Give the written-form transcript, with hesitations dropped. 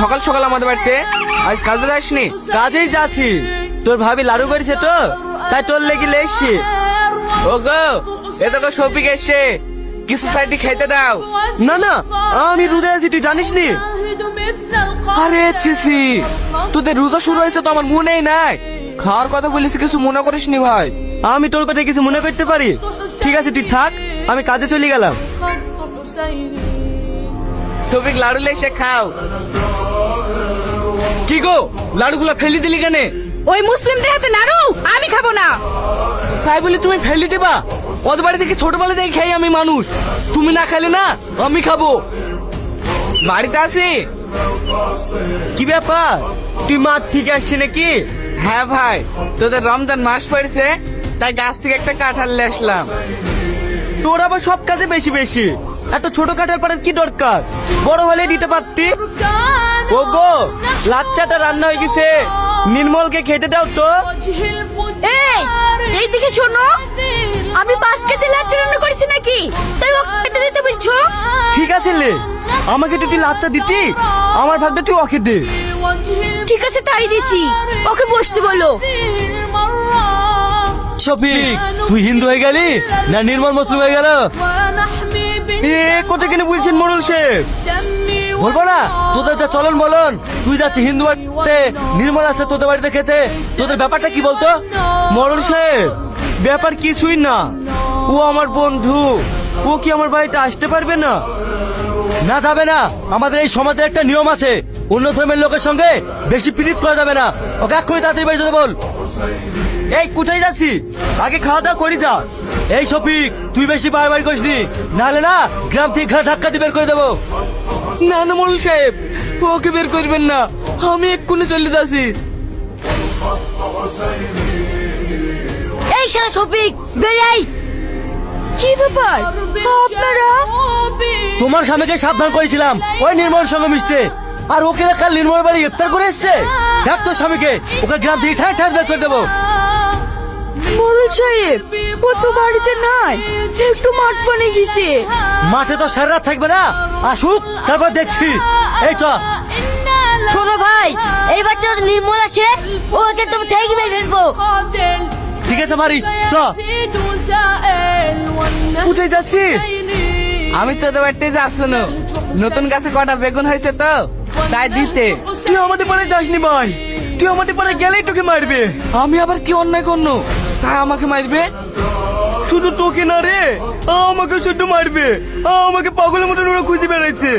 সকাল সকাল আমাদের বাড়িতে আজ কাজে যাসনি? কাজেই যাচ্ছি। তোর ভাবি লাড়ু করেছে তো, তাই তোর লেগে এসছি। ও গো, এ তো শফিক এসছে, কিছু সাইডে খেতে দাও। না না, আমি রোজা আছি, তুই জানিস নি? আরে চিসি, তোদের রোজা শুরু হয়েছে তো আমার মনেই নাই। খাওয়ার কথা বলিস, কিছু মনে করিস নি ভাই? আমি তোর কথা কিছু মনে করতে পারি? ঠিক আছে তুই থাক, আমি কাজে চলে গেলাম। শফিক লাড়ু লেসে খাও। কি গো, লাড়ুগুলা ফেলে দিলি কেন? ওই মুসলিমদের হাতে নাড়ু আমি খাবো না। তাই বলে তুমি ফেলে দিবা? ওদের বাড়ি থেকে ছোটবেলা থেকে খাই আমি মানুষ, তুমি না খাইলে না আমি খাবো। বাড়িতে আছি। কি ব্যাপার, তুই মাঠ থেকে আসছি নাকি? হ্যাঁ ভাই, তোদের রমজান মাস পড়েছে, তাই গাছ থেকে একটা কাঁঠাল নিয়ে আসলাম। তোর আবার সব কাজে বেশি বেশি, এত ছোট কাটার পরে কি দরকার? বড় হলে দিতে পারতি। ও গো, লাচ্চাটা রান্না হয়ে গেছে, নির্মলকে খেতে দাও তো। এই দিকে শোনো, আমি 5 কেজি লাচ্চা রান্না করেছি নাকি, তাই ও খেতে দিতে বলছো? ঠিক আছে লে, আমাকে তো তুই লাচ্চা দিতি, আমার ভাগটা তুই ওকে দে। ঠিক আছে তাই দিচ্ছি, ওকে বসতে বলো। শফিক, তুই হিন্দু হয়ে গেলি না নির্মল মুসলিম হয়ে গেল? এ কোথা কেন বলছেন মোড়ল শেখ? বলবো না তোদের যা চলন বলন, তুই যাচ্ছি হিন্দু বাড়িতে, নির্মল আছে তোদের বাড়িতে খেতে, তোদের ব্যাপারটা কি বলতো? মোড়ল শেখ, ব্যাপার কিছুই না, ও আমার বন্ধু, ও কি আমার বাড়িতে আসতে পারবে না? না যাবে না, আমাদের এই সমাজের একটা নিয়ম আছে, অন্য ধর্মের লোকের সঙ্গে বেশি পীড়িত করা যাবে না। ওকে এক্ষুনি তাড়াতাড়ি বাড়ি যেতে বল। এই কোথায় যাচ্ছি, আগে খাওয়া দাওয়া করি যা। এই শফিক, তুই বেশি বাড়াবাড়ি করিস নি, নাহলে না গ্রাম থেকে ঘাট ধাক্কা দিয়ে বের করে দেবো। না না মোড়ল সাহেব, ওকে বের করবেন না, আমি এক্ষুনি চলে যাচ্ছি। এই শালা শফিক, বেরাই। কি ব্যাপার আপনারা? তোমার স্বামীকে সাবধান করেছিলাম ওই নির্মল সঙ্গে মিশতে, আর ওকে কাল নির্মল বাড়ি গ্রেফতার করে এসছে। দেখ তোর স্বামীকে, ওকে গ্রাম থেকে ঠায় ঠায় বের করে দেবো। মোড়ল সাহেব, ও তো বাড়িতে নাই, একটু মাঠ পানে গেছে। মাঠে তো সারা রাত থাকবে না, আসুক তারপর দেখছি। এই চ। শোনো ভাই, এইবার তো নির্মল আছে, ওকে তুমি থেকে ফেলবো। ঠিক আছে মারিস, চ। উঠে যাচ্ছি। আমি তোদের বাড়িতে যাচ্ছি না, নতুন গাছে কটা বেগুন হয়েছে তো, তাই দিতে। তুই আমাদের পাড়ে যাসনি ভাই, তুই আমাদের পাড়ে গেলেই তোকে মারবে। আমি আবার কি অন্যায় করনো তাই আমাকে মারবে? শুধু তোকে না রে, আমাকে শুধু মারবে, আমাকে পাগলের মতন ওরা খুঁজে বেড়াচ্ছে।